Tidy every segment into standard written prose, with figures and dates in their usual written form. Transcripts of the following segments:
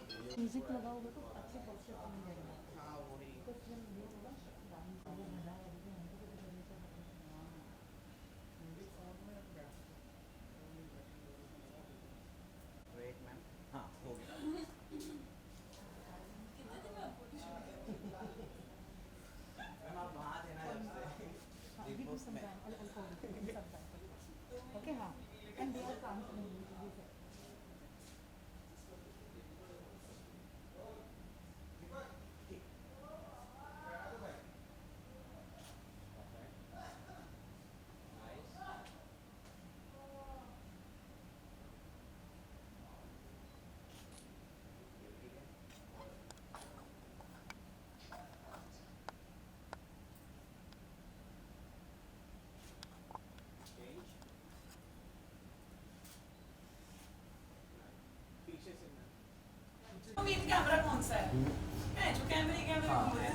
Music लगाओगे तो अच्छे पोस्चर में रहेगा। हाँ वही। तो फिर ये होगा डांस को मजा आएगा हमको तो करने से म्यूजिक साउंड में बैठ वेट मैम। हाँ हो गया। मैम आप वहाँ थे ना जब से हाँ big give me boss some में। Time give me some time okay हाँ एंड दे आर ट्रांसफर ठीक। नाइस। ये ठीक है। चेंज। पीछे से मैम। मेन कैमरा कौन सा है? है जो कैमरे कैमरे हाँ। घूम रहे थे।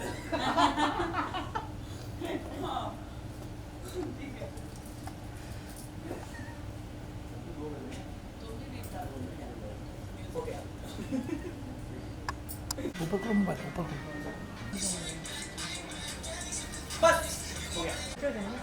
हाँ ठीक है। तुम भी नहीं डालो। हो गया। ऊपर को मोबाइल ऊपर को बस हो गया। क्या जाएंगे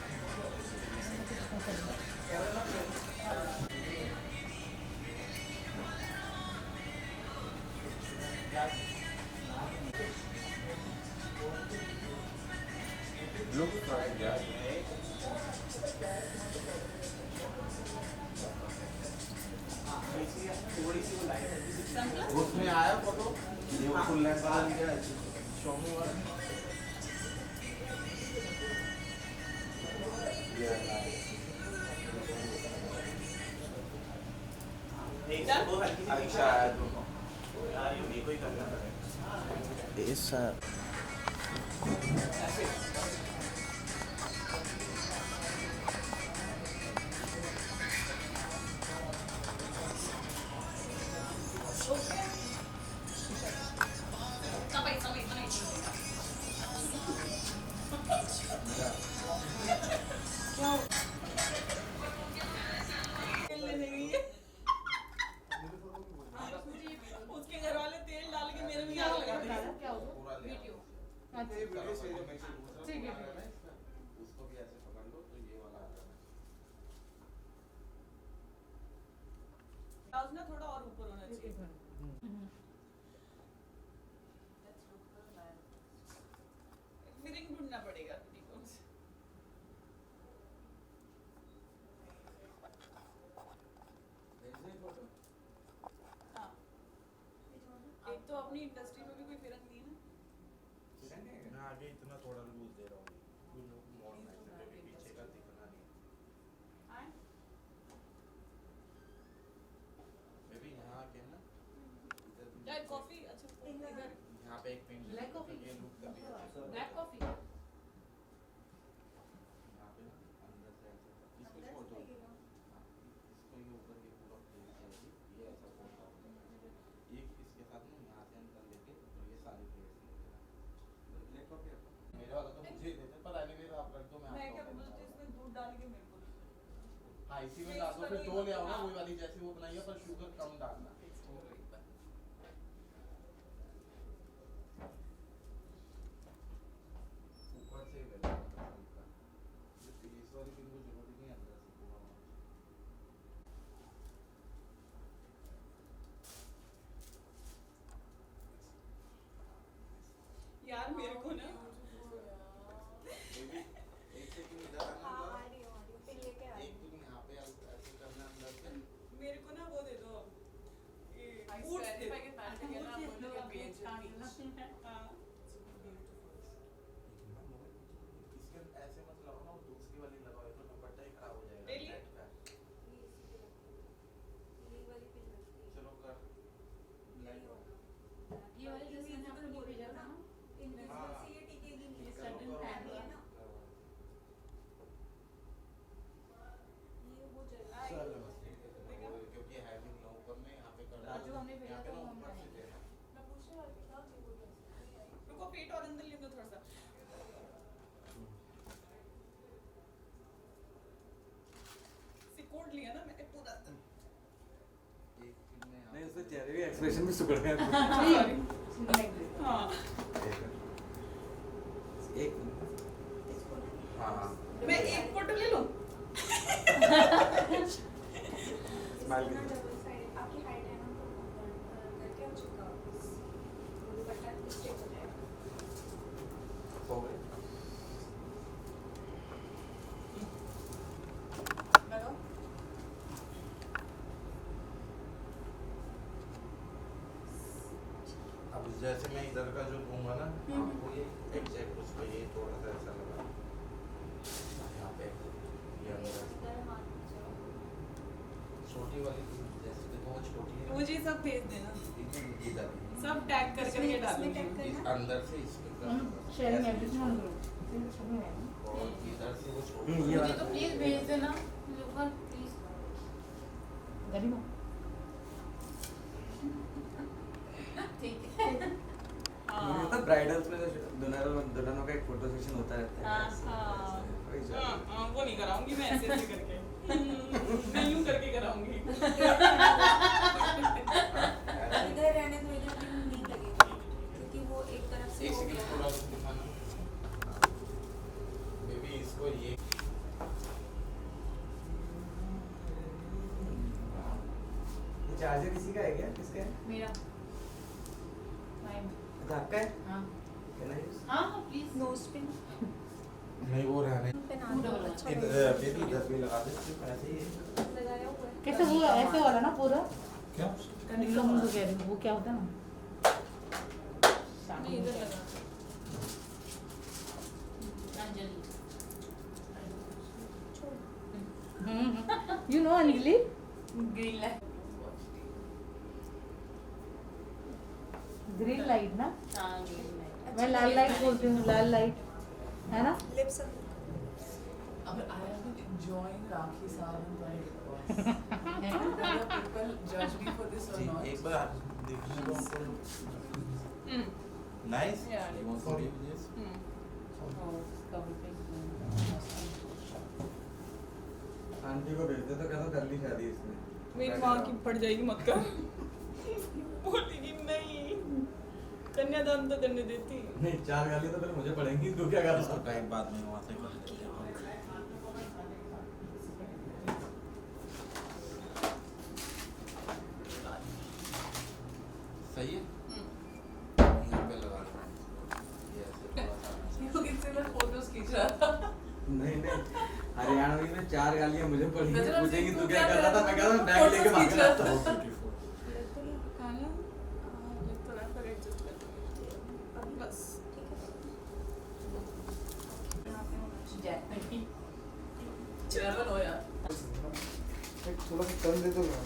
Look right, yeah. थोड़ी सी वो लाइट उसमें आया फोटो ये फुल लेंथ वाला लिया है शॉमी वाला ये एक से दो हल्की सी अच्छा है दोनों यार ये मेरे को ही करना पड़ेगा इस ऐसे। समय नहीं तेल लेने गई है। उसके घर वाले तेल डाल के मेरे भी आग लगा दिया। क्या होगा पूरा ले वीडियो। ठीक है उसको भी ऐसे पकड़ लो तो ये वाला आ जाना ब्लाउज ना थोड़ा और ऊपर होना चाहिए। फिटिंग ढूंढना पड़ेगा पेटीकोट से। फोटो हाँ एक तो अपनी इंडस्ट्री में भी कोई फिरक नहीं है ना। मैं आगे इतना थोड़ा लूज दे रहा हूँ कुछ मोड़ना है इससे पीछे का दिखना नहीं आए? मे बी यहाँ आके ना इधर भी चाय कॉफी अच्छा इधर यहाँ पे एक पिन Black coffee? ये लुक कर दिया ब्लैक कॉफी। यहाँ पे ना अंदर से ऐसे इसको छोड़ दो हाँ, इसको ये ऊपर ये पूरा प्लेट है ये ऐसा छोड़ता हूँ ये इसके साथ में यहाँ से अंदर लेके और ये सारी प्लेट्स लेके ब्लैक कॉफी मेरे वाला तो मुझे ही देते पर एनीवे आप रख दो मैं मैं क्या आपको बोलती हूँ इसमें दूध डाल के मेरे को दे दो। हाँ इसी में डाल दो फिर दो ले आओ ना वही वाली जैसी वो बनाई है पर शुगर कम डालना ऊपर से ले लो हल्का इस वाली पिन को जरूरत ही नहीं है अंदर से पूरा यार मेरे को ना एक सेकंड इधर आना एक तुम यहाँ पे ऐसे करना अंदर से मेरे को ना वो दे दो ये बूट दे हाँ इसके ऐसे मत लगाओ ना वो दूसरी वाली लगाओ ये तो दुपट्टा ही खराब हो जाएगा ले ली? नेट का चलो कर ये वाले ड्रेस मैंने आपको नहीं भेजा था ना ये सडन पैन है ना चलो क्योंकि हैविंग ना ऊपर में यहाँ पे कर जो हमने भेजा यहाँ पे था ना वो हम ऊपर से बनाएंगे। देना मैं पूछने वाली थी क्या थी वो ड्रेस। रुको पेट और अंदर ले लो थोड़ा सा। सिकोड़ लिया ना मैंने पूरा। एक पिन में यहाँ नहीं पे तो चेहरे भी एक्सप्रेशन भी सुकड़ गए हाँ एक हाँ मैं एक फोटो ले लूं स्माइल ना डबल साइड आपकी हाइट है ना तो करके हो चुका वो दुपट्टा स्टिक हो जाएगा हो गए लगाओ अब जैसे मैं इधर का जो दूंगा ना आपको ये एग्जैक्ट उसको ये थोड़ा सा ऐसा लगा यहाँ पे ये अंदर छोटी वाली जैसे देखो वो छोटी है मुझे सब भेज देना इधर सब टैग कर करके इसमें डालूंगी टैग करना इस अंदर से इसमें शेयरिंग एवरीथिंग ऑन ग्रुप और इधर से वो छोटी ये मुझे वाला तो प्लीज भेज देना लोकल प्लीज गरिमा ठीक है मुझे तो ब्राइडल्स में दुल्हनों का एक फोटो सेशन होता रहता है वही चल रहा है। वो नहीं कराऊंगी मैं ऐसे ऐसे करके मैं यूं करके कराऊंगी इधर रहने दो इधर भी नहीं लगेगा क्योंकि वो एक तरफ से एक हो सेकंड गया थोड़ा सा दिखाना बेबी इसको ये ये चार्जर किसी का है क्या किसका है मेरा टाइम अच्छा आपका है हाँ Can I use? हाँ प्लीज नोज पिन नहीं वो रहने पिन पूरा वाला। अच्छा बेबी इधर भी लगा दे सिर्फ ऐसे ही लगाया हुआ है कैसे वो ऐसे वाला ना पूरा क्या कंडीलो मुंडो कह रही हूँ वो क्या होता है ना नहीं इधर लगा you know Anjali green light green light ना हाँ ग्रीन लाइट मैं लाल लाइट बोलती हूँ लाल लाइट है ना lips I have been enjoying Rakhi Sawan by whether people judge me for this or जी not. एक बार देखने दो हमको nice Yeah. You want to leave this aunty को भेज दे तो कहता कर ली शादी इसने मेरी माँ की फट जाएगी मत कर बोलेगी नहीं कन्यादान तो करने देती नहीं 4 गालियां तो फिर मुझे पड़ेंगी तू क्या कर रहा है टाइम बाद में वहां से कर लेते हैं सही है यहाँ पे लगा रहा हूँ ये ऐसे थोड़ा सा You can see my photos खींच रहा था. नहीं नहीं हरियाणवी में 4 गालियां मुझे पड़ेंगी गजराज पूछेंगी सिंह, तू तू क्या क्या कर रहा था मैं कह रहा हूँ बैग Photos लेके भाग खींच रहा रहा था था. थोड़ा सा एडजस्ट कर दूंगी बस German हो यार. थोड़ा सा टर्न दे दो ना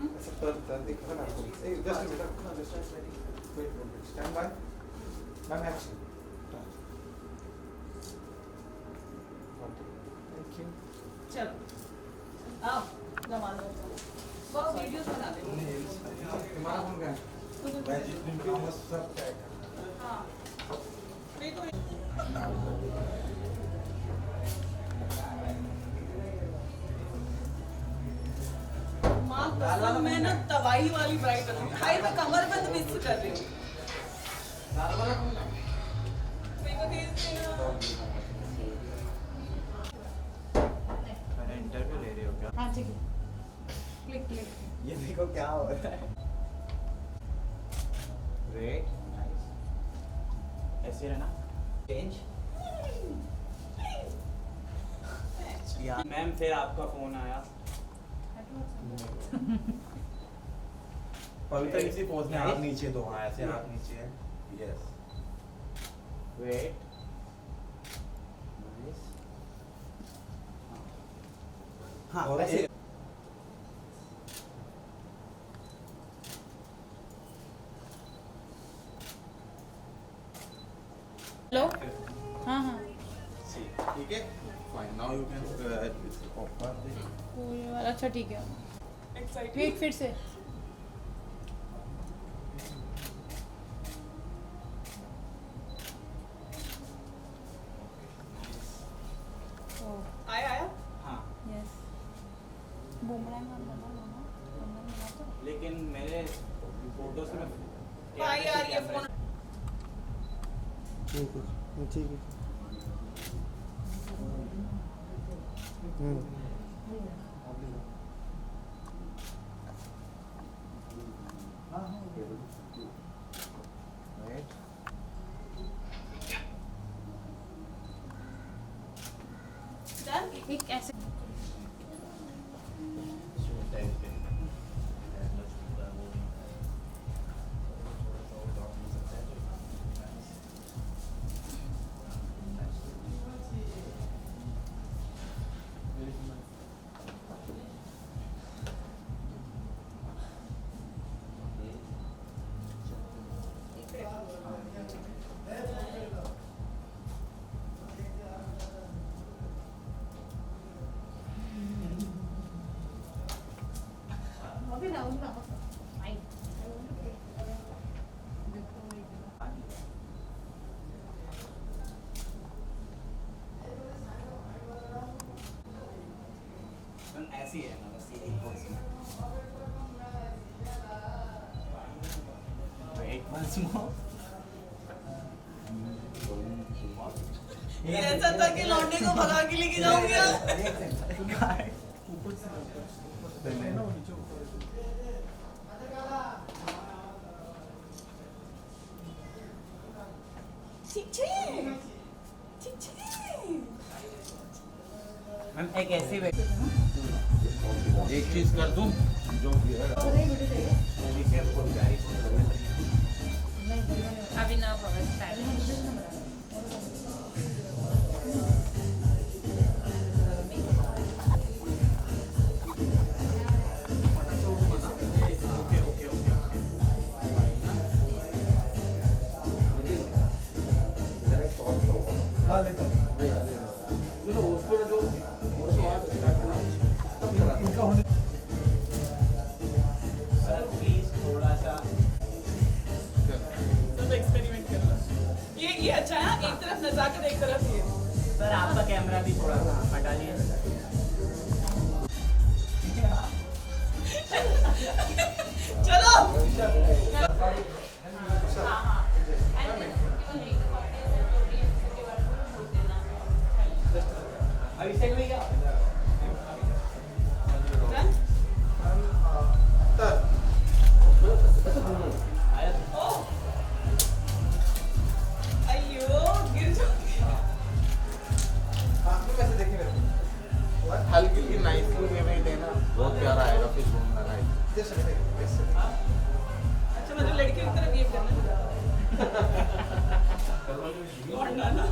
ऐसा टर्न दिखा ना आपको just minute just wait stand by ma'am action thank you चलो आओ जमा लो बहुत वीडियोस बना दे तुम्हारा फोन का है मैं जितनी भी मस्त सब क्या हाँ नहीं तो माँ कसम मैं ना तबाही वाली ब्राइड बनूंगी भाई मैं कमर पे तो मिस कर रही हूँ लाल वाला फोन का मेरे को भेज देना मैंने इंटरव्यू ले रही हो क्या हाँ ठीक है क्लिक क्लिक ये देखो क्या हो रहा है वेट नाइस ऐसे रहना चेंज या मैम फिर आपका फोन आया पवित्र इसी पोज में हाथ नीचे दो हाँ ऐसे हाथ नीचे है यस वेट नाइस हाँ और ऐसे एक- हेलो हाँ हाँ ठीक है fine now you can offer वो ये वाला अच्छा ठीक है एक्साइटेड वेट फिर से आया आया हाँ यस बूमरैंग वाला बना लो ना बना तो लेकिन मेरे फोटोज में भाई यार ये फोन ठीक है ठीक है डन एक ऐसे अभी ना उतना आई ऐसी है ना बस ये एक मंथ्स मोर ये ऐसा था कि लौंडे को भगा के लेके जाऊंगा ठीक है ठीक है मैम एक ऐसी एक चीज कर दूं जो भी है अभी ना बाबा हाँ लेता हूँ इनका होने सर प्लीज थोड़ा सा तो एक्सपेरिमेंट करना ये अच्छा है एक तरफ नजाकत एक तरफ ये सर आपका कैमरा भी थोड़ा सा हटा लिए चलो अभिषेक भैया डन आया ओ अयो गिर जाऊंगी कैसे देखे मेरे को हल्की की नाइस में देना बहुत प्यारा आएगा फिर घूमना नाइस जैसे वैसे अच्छा मतलब लड़कियों की तरफ ये करना लौंडा ना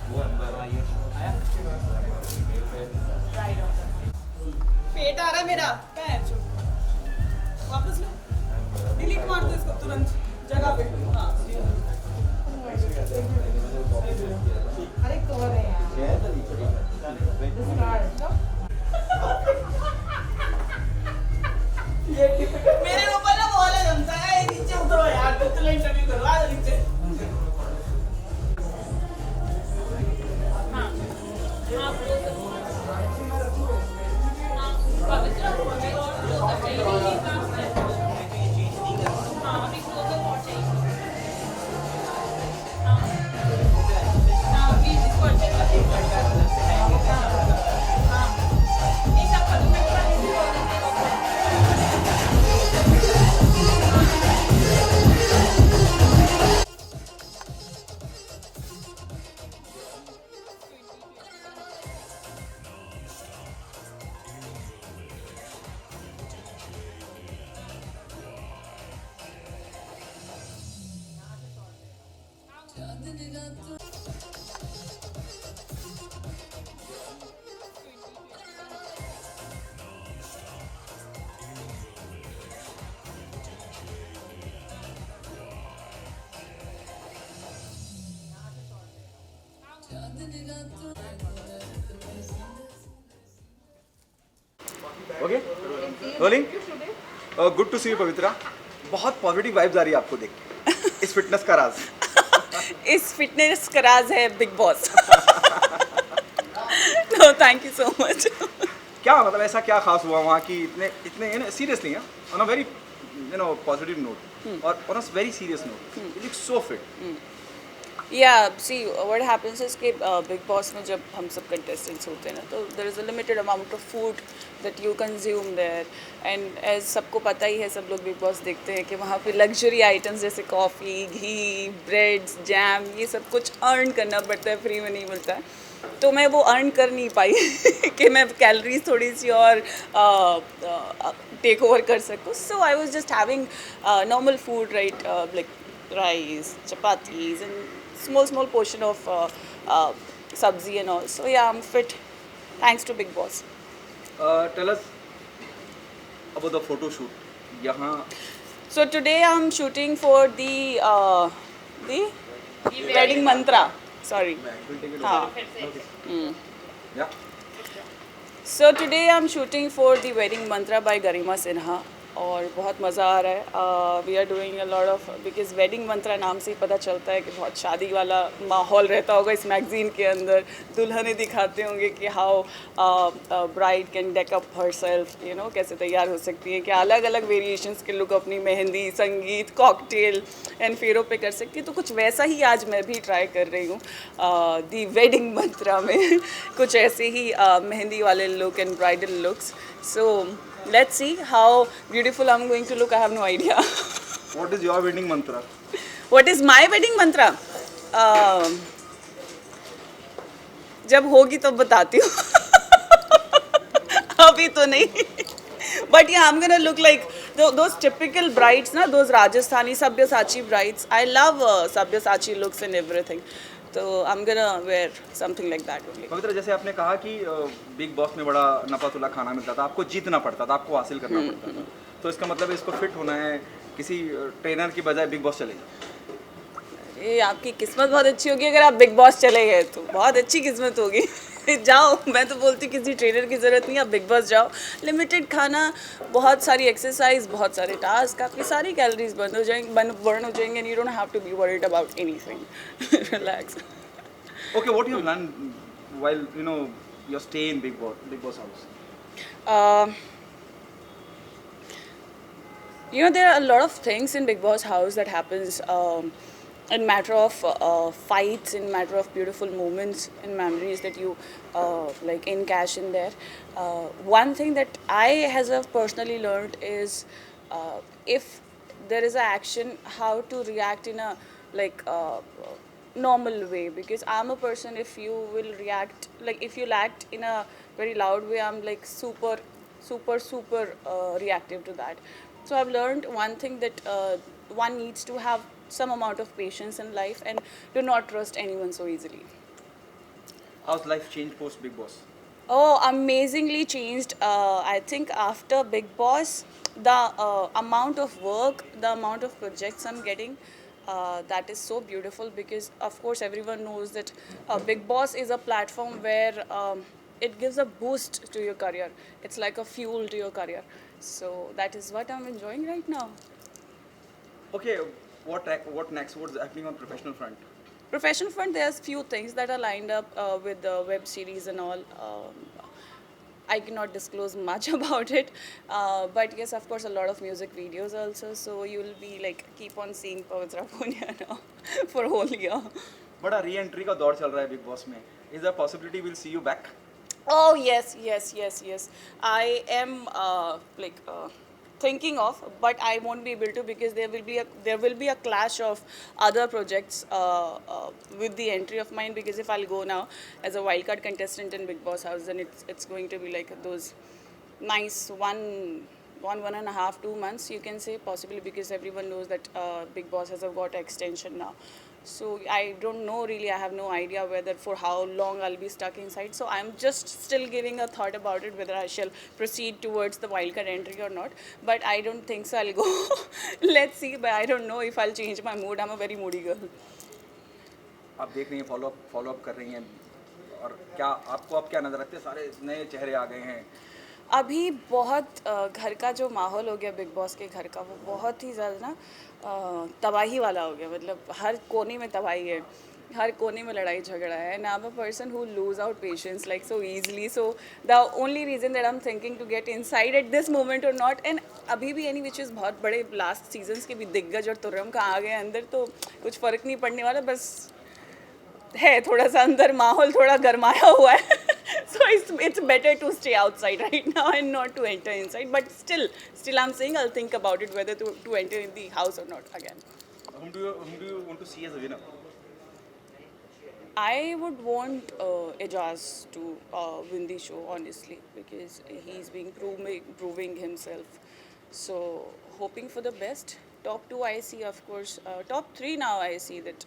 वो अंदर आइए आया पेट आ रहा है मेरा पैर छो वापस लो डिलीट मार दो इसको तुरंत जगह पे हाँ अरे कवर है यार मेरे ऊपर ना बॉल जमता है नीचे उतरो यार तो इंटरव्यू करो आ नीचे okay rolling good to see you Pavitra बहुत पॉजिटिव वाइब्स आ रही है आपको देख के इस फिटनेस का राज इस फिटनेस का राज है big boss. No, thank you so much. क्या मतलब ऐसा क्या खास हुआ वहाँ की इतने इतने seriously on a very positive note और on a very serious note you look so fit. Yeah, see, what happens is कि बिग बॉस में जब हम सब contestants होते हैं ना तो there is a limited amount of food that you consume there and as सबको पता ही है, सब लोग बिग बॉस देखते हैं कि वहाँ पे luxury items जैसे कॉफ़ी, घी, ब्रेड्स, जैम, ये सब कुछ अर्न करना पड़ता है, फ्री में नहीं मिलता है. तो मैं वो अर्न कर नहीं पाई कि मैं कैलोरीज थोड़ी सी और टेक ओवर कर सकूँ. So I was just having normal food, right, like rice, chapatis, and small portion of sabzi and all. So yeah, I'm fit, thanks to Big Boss. Tell us about the photo shoot. यहाँ So today I'm shooting for the wedding mantra. Sorry. we'll take it हाँ. over. Yeah. So today I'm shooting for the wedding mantra by Garima Sinha. और बहुत मज़ा आ रहा है. We are doing a lot of, because wedding Mantra नाम से ही पता चलता है कि बहुत शादी वाला माहौल रहता होगा इस मैगज़ीन के अंदर. दुल्हनें दिखाते होंगे कि how bride can deck up her self, you know, कैसे तैयार हो सकती है, कि अलग अलग वेरिएशंस के लुक अपनी मेहंदी, संगीत, कॉकटेल एंड फेरों पे कर सकती है. तो कुछ वैसा ही आज मैं भी ट्राई कर रही हूँ दी वेडिंग मंत्रा में. कुछ ऐसे ही मेहंदी वाले look and bridal looks. So let's see how beautiful I'm going to look. I have no idea. What is your wedding mantra? What is my wedding mantra? जब होगी तो बताती हूँ. अभी तो नहीं. But yeah, I'm gonna look like those typical brides, na, those Rajasthani Sabyasachi brides. I love Sabyasachi looks and everything. तो I'm gonna wear something like that only. पवित्र, जैसे आपने कहा कि बिग बॉस में बड़ा नफातुल्ला खाना मिलता था, आपको जीतना पड़ता था, आपको हासिल करना पड़ता था, तो इसका मतलब इसको फिट होना है, किसी ट्रेनर की बजाय बिग बॉस चलेगा. ये आपकी किस्मत बहुत अच्छी होगी अगर आप बिग बॉस चले गए तो. बहुत अच्छी किस्मत होगी. जाओ, मैं तो बोलती किसी ट्रेनर की ज़रूरत नहीं, आप बिग बॉस जाओ. लिमिटेड खाना, बहुत सारी एक्सरसाइज, बहुत सारे टास्क, आपकी सारी कैलोरीज बर्न हो जाएंगे and you don't have to be worried about anything. Relax. Okay, what you have learned while your stay in Big Boss house? There are a lot of things in Big Boss house that happens in matter of fights, in matter of beautiful moments and memories that you like encash in there. One thing that I have personally learned is if there is an action, how to react in a like normal way, because I'm a person, if you will react, like if you'll act in a very loud way, I'm like super reactive to that. So I've learned one thing, that one needs to have some amount of patience in life and do not trust anyone so easily. How's life changed post Big Boss? Oh, amazingly changed. I think after Big Boss, the amount of work, the amount of projects I'm getting, that is so beautiful, because of course everyone knows that Big Boss is a platform where it gives a boost to your career. It's like a fuel to your career. So that is what I'm enjoying right now. Okay, what next? What's happening on professional front? Professional front, there's few things that are lined up with the web series and all. I cannot disclose much about it, but yes, of course, a lot of music videos also. So you will be like keep on seeing Pavitra Punia now for a whole year. बड़ा re-entry का दौर चल रहा है big Boss में. Is there a possibility we'll see you back? Oh yes. I am thinking of, but I won't be able to, because there will be a clash of other projects with the entry of mine. Because if I'll go now as a wildcard contestant in Big Boss house, then it's going to be like those nice one and a half, 2 months, you can say, possibly, because everyone knows that Big Boss has got extension now. So I don't know really, I have no idea whether for how long I'll be stuck inside. So I'm just still giving a thought about it, whether I shall proceed towards the wildcard entry or not. But I don't think so I'll go. Let's see, but I don't know if I'll change my mood. I'm a very moody girl. आप देख रही हैं, follow up कर रही हैं, और क्या आपको अब क्या नजर आते हैं? सारे नए चेहरे आ गए हैं, अभी बहुत घर का जो माहौल हो गया बिग बॉस के घर का, वो बहुत ही ज़्यादा ना तबाही वाला हो गया. मतलब हर कोने में तबाही है, हर कोने में लड़ाई झगड़ा है. And I am a person who lose out patience like so easily. So the only reason that I am thinking to get inside at this moment or not. And अभी भी एनी विच इज़ बहुत बड़े last seasons के भी दिग्गज और तुर्रम का आ गए अंदर, तो कुछ फ़र्क नहीं पड़ने वाला. बस है थोड़ा सा अंदर माहौल थोड़ा गरमाया हुआ है. So it's better to stay outside right now and not to enter inside. But still I'm saying I'll think about it whether to enter in the house or not again. Whom do you want to see as a winner? I would want Ejaz to win the show, honestly, because he's been proving himself. So hoping for the best. Top 2 I see, of course. Top 3 now I see that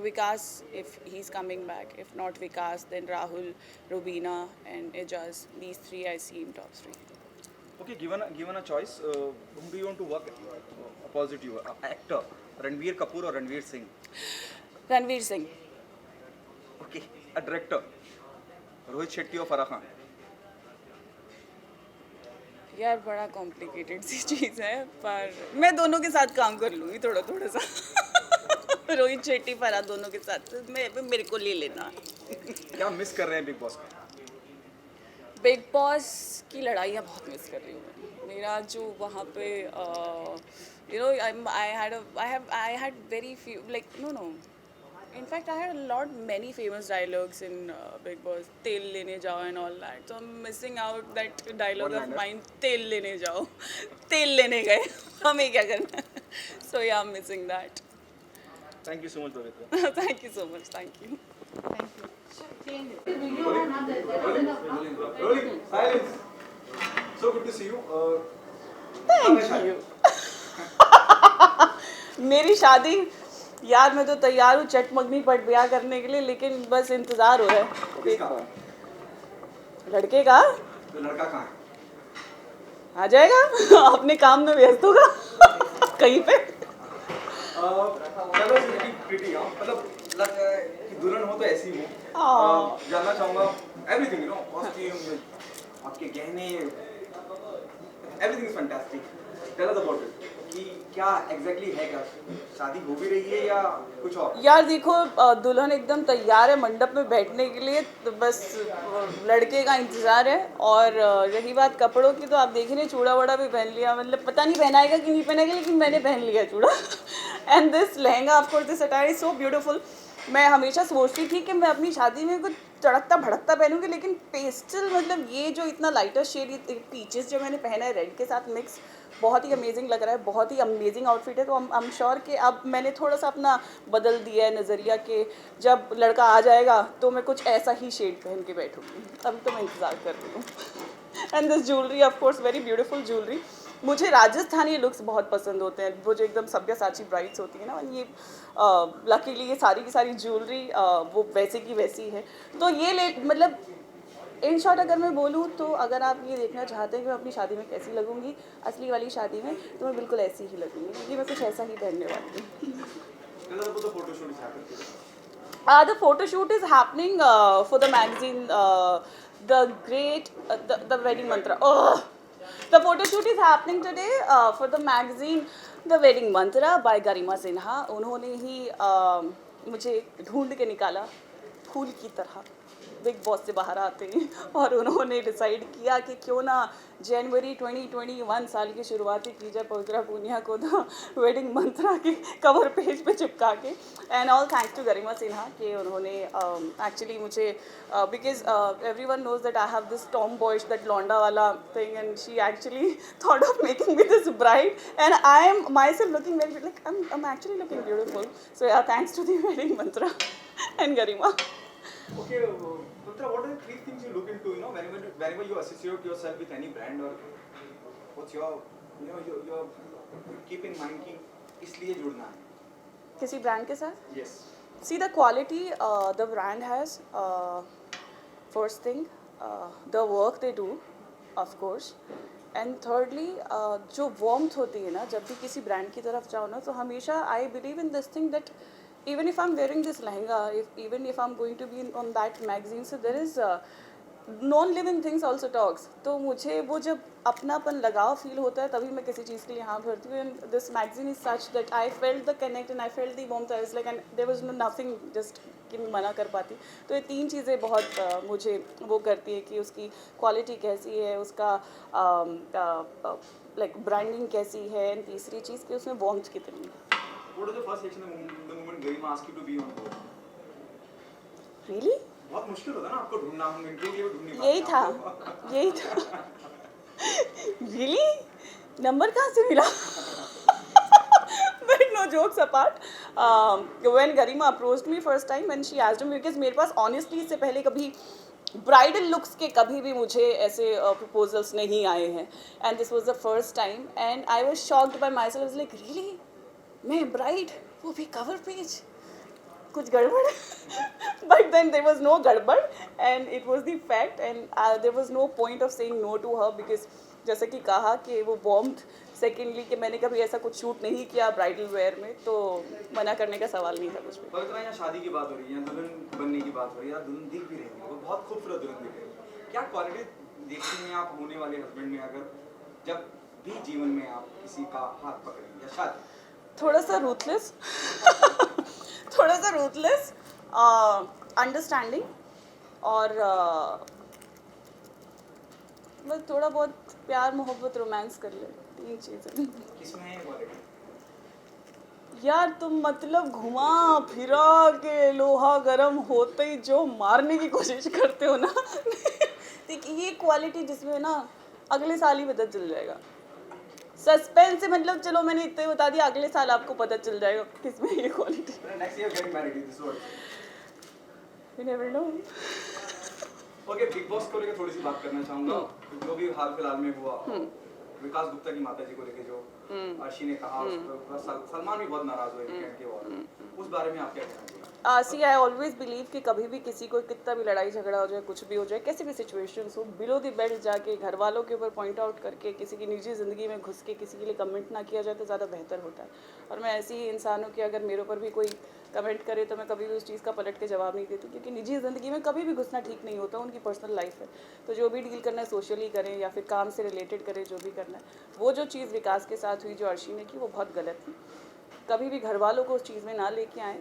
Vikas, if he's coming back. If not Vikas, then Rahul, Rubina and Ejaz. These 3 I see in top 3. Okay, given a choice, whom do you want to work opposite you? Actor, Ranveer Kapoor or Ranveer Singh? Ranveer Singh. Okay, a director, Rohit Shetty or Farah Khan? यार बड़ा complicated सी चीज़ है, पर मैं दोनों के साथ काम कर लूँगी थोड़ा सा. रोहित शेट्टी फराह दोनों के साथ मेरे को ले लेना. क्या मिस कर रहे हैं बिग बॉस में? बिग बॉस की लड़ाइयाँ बहुत मिस कर रही हूँ मैं. मेरा जो वहाँ पे you know I had very few like no in fact I had many famous dialogues in Big Boss. तेल लेने जाओ and all that. So I'm missing out that dialogue of mine. तेल लेने जाओ, तेल लेने गए, हमें क्या करना. So yeah, I'm missing that. Thank you so much, Pavitra. Thank you so much. Thank you. Rolling. Silence. So good to see you. Thank you. मेरी शादी यार, मैं तो तैयार हूँ चटमगनी पट ब्याह करने के लिए, लेकिन बस इंतज़ार हो रहा है. किसका? लड़के का. तो लड़का कहाँ है? आ जाएगा, अपने काम में व्यस्त होगा कहीं पे. चलो प्रीटी, मतलब लग रहा है कि दुल्हन हो तो ऐसी ही हो. जानना चाहूँगा एवरीथिंग, यू नो, कॉस्ट्यूम, आपके गहने, everything is fantastic. Tell us about it कि क्या एग्जैक्टली है, क्या शादी हो भी रही है या कुछ और? यार देखो, दुल्हन एकदम तैयार है मंडप में बैठने के लिए, तो बस लड़के का इंतज़ार है. और रही बात कपड़ों की, तो आप देख रहे हैं चूड़ा वड़ा भी पहन लिया. मतलब पता नहीं पहनाएगा कि नहीं पहनेगा, लेकिन मैंने पहन लिया चूड़ा. And this lehenga, of course this attire is so beautiful. मैं हमेशा सोचती थी कि मैं अपनी शादी में कुछ चढ़कता भड़कता पहनूंगी, लेकिन पेस्टल, मतलब ये जो इतना लाइटर शेड, पीचेस जो मैंने पहना है रेड के साथ मिक्स, बहुत ही अमेजिंग लग रहा है. बहुत ही अमेजिंग आउटफिट है. तो आई एम श्योर कि अब मैंने थोड़ा सा अपना बदल दिया है नज़रिया, कि जब लड़का आ जाएगा तो मैं कुछ ऐसा ही शेड पहन के बैठूंगी. अभी तो मैं इंतज़ार कर रही हूँ. And this jewellery, of course very beautiful jewellery. मुझे राजस्थानी लुक्स बहुत पसंद होते हैं, वो जो एकदम सब्यसाची ब्राइड्स होती है ना. ये लकीली ये सारी की सारी ज्वेलरी वो वैसे की वैसी है. तो ये मतलब इन शॉर्ट अगर मैं बोलूँ तो, अगर आप ये देखना चाहते हैं कि मैं अपनी शादी में कैसी लगूंगी, असली वाली शादी में, तो मैं बिल्कुल ऐसी ही लगूंगी, क्योंकि मैं कुछ ऐसा ही पहनने वाली हूँ. The photo shoot is happening for the magazine, the Wedding Mantra. Oh, the photo shoot is happening today for the magazine, The Wedding Mantra by Garima Sinha. उन्होंने ही मुझे ढूंढ के निकाला फूल की तरह बिग बॉस से बाहर आते हैं, और उन्होंने डिसाइड किया कि क्यों ना जनवरी 2021 साल की शुरुआत की जाए पवित्रा पूनिया को द वेडिंग मंत्रा के कवर पेज पे चिपका के. And all thanks to Garima Sinha कि उन्होंने एक्चुअली मुझे, because everyone knows that I have this tomboys, that लौंडा वाला thing, and she actually thought of making me this bride, and I am myself looking very like I am actually looking beautiful. So yeah, thanks to the wedding Mantra and Garima. Okay, Putra, what are the 3 things you look into, you know, whenever you associate yourself with any brand, or what's your, you know, your keep in mind कि इसलिए जुड़ना है किसी brand के साथ? Yes. See the quality the brand has, first thing, the work they do, of course, and thirdly जो warmth होती है ना, जब भी किसी ब्रांड की तरफ जाओ ना, तो हमेशा I believe in this thing that even if I'm wearing this lehenga, even if I'm going to be on that magazine, so there is non living things also talks. तो मुझे वो जब अपनापन लगाव फील होता है तभी मैं किसी चीज़ के लिए हाँ भरती हूँ. And this magazine is such that I felt the connect and I felt the warmth. I was like, and there was no nothing just कि मैं मना कर पाती. तो ये 3 चीज़ें बहुत मुझे वो करती है कि उसकी क्वालिटी कैसी है, उसका लाइक ब्रांडिंग कैसी है, एंड तीसरी चीज़ कि उसमें वार्मथ कितनी है. What was the first reaction the moment Garima asked you to be on board? Really बहुत मुश्किल होता है ना आपको ढूंढना, हम इंटरव्यू के लिए ढूंढ नहीं पाते. यही था आपको. यही था. रियली नंबर कहाँ से मिला? But no jokes apart, when Garima approached me first time and she asked me, because मेरे पास honestly इससे पहले कभी ब्राइडल लुक्स के कभी भी मुझे ऐसे प्रपोजल्स नहीं आए हैं. And this was the first time and I was shocked by myself. Like really मैं ब्राइड, वो भी कवर पेज, कुछ गड़बड़. But then there was no गड़बड़ and it was the fact. And there was no point of saying no to her, because जैसे कि कहा कि वो वार्मथ. सेकेंडली कि मैंने कभी ऐसा कुछ शूट नहीं किया ब्राइडल वेयर में, तो मना करने का सवाल नहीं था कुछ भी. पवित्रा, यहाँ शादी की बात हो रही है, यहाँ दुल्हन बनने की बात हो रही है, यहाँ दुल्हन दिख भी रही है, वो बहुत खूबसूरत दुल्हन दिख रही है. क्या क्वालिटी देखती हैं आप होने वाले हस्बैंड में, अगर जब भी जीवन में आप किसी का हाथ पकड़ें या शादी? थोड़ा सा रूथलेस. थोड़ा सा रूथलेस, अंडरस्टैंडिंग और बस थोड़ा बहुत प्यार मोहब्बत रोमांस कर ले. 3 चीज़ें. किसमें है क्वालिटी? यार तुम मतलब घुमा फिरा के लोहा गर्म होते ही जो मारने की कोशिश करते हो ना. देखिए ये क्वालिटी जिसमें ना अगले साल ही पता चल जाएगा. सस्पेंस से मतलब चलो मैंने इतना ही बता दिया, अगले साल आपको पता चल जाएगा किसमें ये quality. Next year getting married, this what. You never know. Okay, big boss को लेकर थोड़ी सी बात करना चाहूंगा. जो भी हाल फिलहाल में हुआ, विकास गुप्ता की माता जी को लेकर जो अर्शी ने कहा, उस पर सलमान भी बहुत नाराज हुए वीकेंड के बाद. उस बारे में आप क्या कहना चाहिए? सी आई ऑलवेज बिलीव कि कभी भी किसी को कितना भी लड़ाई झगड़ा हो जाए, कुछ भी हो जाए, कैसी भी सिचुएशंस हो, बिलो द बेल्ट जाके घर वालों के ऊपर पॉइंट आउट करके किसी की निजी ज़िंदगी में घुस के किसी के लिए कमेंट ना किया जाए तो ज़्यादा बेहतर होता है. और मैं ऐसी ही इंसान हूँ कि अगर मेरे ऊपर भी कोई कमेंट करे तो मैं कभी भी उस चीज़ का पलट के जवाब नहीं देती, क्योंकि निजी ज़िंदगी में कभी भी घुसना ठीक नहीं होता. उनकी पर्सनल लाइफ है, तो जो भी डील करना है सोशली करें या फिर काम से रिलेटेड करें, जो भी करना है. वो जो चीज़ विकास के साथ हुई, जो अर्शी ने की, वो बहुत गलत थी. कभी भी घर वालों को उस चीज़ में ना लेके आएँ.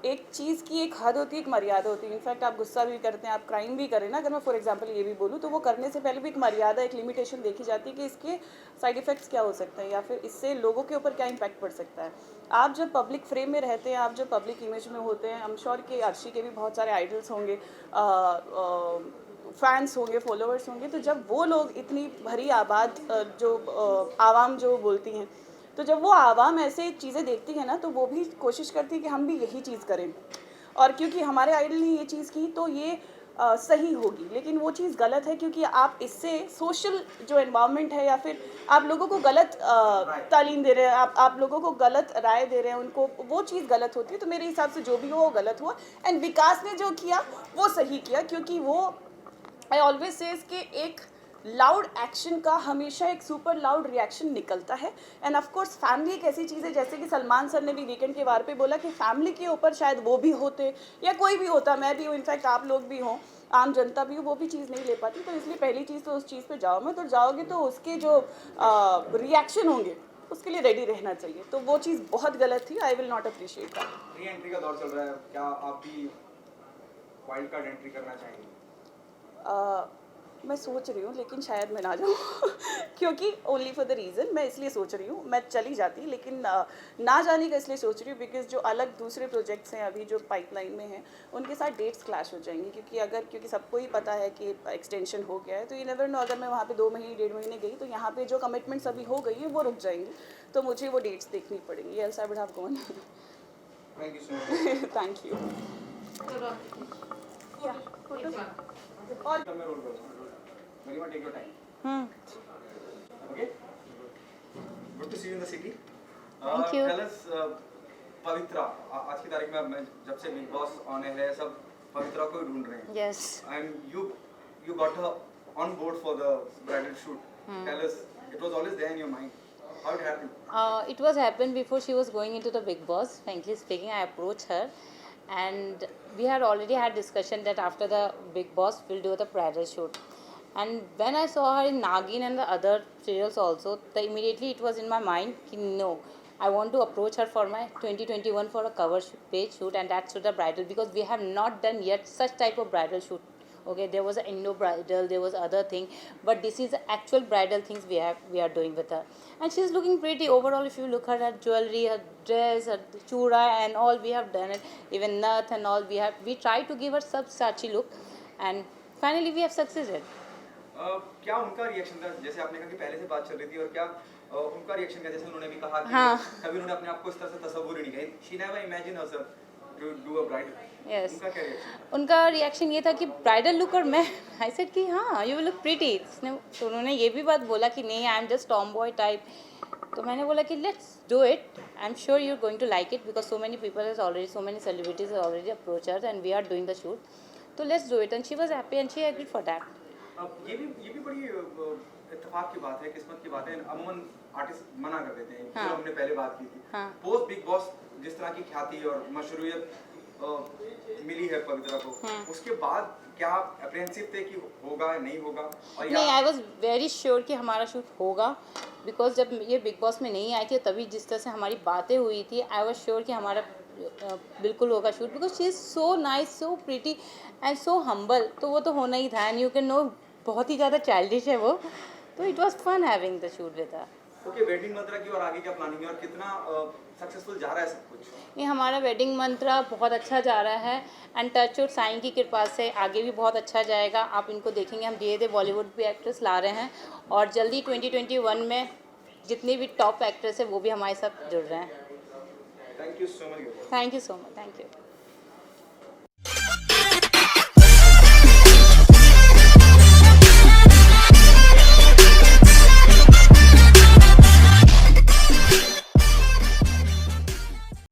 एक चीज़ की एक हद होती है, एक मर्यादा होती है. इनफैक्ट आप गुस्सा भी करते हैं, आप क्राइम भी करें ना, अगर मैं फॉर एग्जांपल ये भी बोलूँ, तो वो करने से पहले भी एक मर्यादा, एक लिमिटेशन देखी जाती है कि इसके साइड इफ़ेक्ट्स क्या हो सकते हैं या फिर इससे लोगों के ऊपर क्या इम्पैक्ट पड़ सकता है. आप जब पब्लिक फ्रेम में रहते हैं, आप जब पब्लिक इमेज में होते हैं, आई एम श्योर कि अर्शी के भी बहुत सारे आइडल्स होंगे, फैंस होंगे, फॉलोअर्स होंगे. तो जब वो लोग इतनी भरी आबाद जो आवाम जो बोलती हैं, तो जब वो आवाम ऐसे चीज़ें देखती है ना, तो वो भी कोशिश करती है कि हम भी यही चीज़ करें. और क्योंकि हमारे आइडल ने ये चीज़ की तो ये सही होगी, लेकिन वो चीज़ गलत है, क्योंकि आप इससे सोशल जो एनवायरनमेंट है या फिर आप लोगों को गलत तालीम दे रहे हैं, आप लोगों को गलत राय दे रहे हैं, उनको वो चीज़ गलत होती है. तो मेरे हिसाब से जो भी हो वो गलत हुआ. एंड विकास ने जो किया वो सही किया, क्योंकि वो आई ऑलवेज सेज कि एक लाउड एक्शन का हमेशा एक सुपर लाउड रिएक्शन निकलता है. एंड ऑफ कोर्स फैमिली एक ऐसी चीज़ है, जैसे कि सलमान सर ने भी वीकेंड के वार पे बोला कि फैमिली के ऊपर शायद वो भी होते या कोई भी होता, मैं भी हूँ, इनफैक्ट आप लोग भी हों, आम जनता भी हो, वो भी चीज़ नहीं ले पाती. तो इसलिए पहली चीज़ तो उस चीज़ पे जाओ में, तो जाओगे तो उसके जो रिएक्शन होंगे उसके लिए रेडी रहना चाहिए. तो वो चीज़ बहुत गलत थी. I will not appreciate that. Re entry का दौर चल रहा है, क्या आप भी वाइल्ड कार्ड एंट्री करना चाहेंगे? मैं सोच रही हूँ, लेकिन शायद मैं ना जाऊँ. क्योंकि ओनली फॉर द रीज़न, मैं इसलिए सोच रही हूँ, मैं चली जाती, लेकिन ना जाने का इसलिए सोच रही हूँ बिकॉज जो अलग दूसरे प्रोजेक्ट्स हैं अभी जो पाइपलाइन में हैं, उनके साथ डेट्स क्लैश हो जाएंगी. क्योंकि सबको ही पता है कि एक्सटेंशन हो गया है, तो ये नेवर नो, अगर मैं वहाँ पे 2 महीने 1.5 महीने गई तो यहाँ पे जो कमिटमेंट्स अभी हो गई हैं वो रुक जाएंगी. तो मुझे वो डेट्स देखनी पड़ेंगी. Else I would have gone. Thank you so much. Thank you. और मैं रोल करूँगा. Garima, take your time. Okay. Good to see you in the city. Thank you. Tell us, पवित्रा, आज की तारीख में जब से बिग बॉस ऑन है सब पवित्रा को ही ढूंढ रहे हैं. Yes. And you got her on board for the bridal shoot. Tell us, it was always there in your mind. How it happened? It was happened before she was going into the Big Boss. Frankly speaking, I approached her, and we had already had discussion that after the Big Boss we'll do the bridal shoot. And when I saw her in Nagin and the other serials also, immediately it was in my mind ki no, I want to approach her for my 2021 for a cover page shoot, and that's to the bridal, because we have not done yet such type of bridal shoot. Okay, there was an Indo bridal, there was other thing, but this is the actual bridal things we are doing with her, and she's looking pretty overall. If you look at her jewelry, her dress, her chura and all, we have done it, even nath and all, we try to give her sub sachi look, and finally we have succeeded. क्या उनका reaction था, जैसे आपने कहा कि पहले से बात चल रही थी, और क्या उनका रिएक्शन था, जैसे उन्होंने भी कहा कि हाँ. कभी उन्होंने अपने आप को इस तरह से तसव्वुर ही नहीं किया, she never imagine herself to do a bridal. Yes. उनका क्या रिएक्शन था? उनका रिएक्शन ये था कि ब्राइडल लुक, और मैं आई सेड कि हाँ यू विल लुक प्रीटी. तो उन्होंने ये भी बात बोला कि नहीं, I am just tomboy type. तो मैंने बोला कि let's do it, I am sure you are going to like it, because so many people has already, so many celebrities has already approach us and we are doing the shoot, तो let's do it. And she was happy and she agreed for that. ये भी बड़ी इत्तेफाक की बात है, किस्मत की बात है. अमूमन आर्टिस्ट मना कर देते हैं, हाँ. जो हमने पहले बात की थी. हाँ. पोस्ट बिग बॉस जिस तरह की ख्याति और मशरूइयत मिली है पवित्रा को, उसके बाद क्या आप अप्रेहेंसिव थे कि होगा नहीं होगा? और नहीं, आई वॉज वेरी श्योर कि हमारा शूट होगा, बिकॉज जब ये बिग बॉस में नहीं आई थी तभी जिस तरह से हमारी बातें हुई थी, आई वॉज श्योर कि हमारा बिल्कुल होगा shoot, because she is so nice, so pretty and so humble. तो वो तो होना ही था, एंड यू कैन नो बहुत ही ज़्यादा चाइल्डिश है वो, तो it was fun having the shoot with her. Okay, wedding Mantra की और आगे क्या प्लानिंग है और कितना सक्सेसफुल जा रहा है सब कुछ? ये हमारा वेडिंग मंत्रा बहुत अच्छा जा रहा है, एंड टच वुड साईं की कृपा से आगे भी बहुत अच्छा जाएगा. आप इनको देखेंगे, हम धीरे धीरे बॉलीवुड भी एक्ट्रेस ला रहे हैं, और जल्दी 2021 में जितने भी टॉप एक्ट्रेस है वो भी हमारे साथ जुड़ रहे हैं. Thank you so much. Thank you so much. Thank you.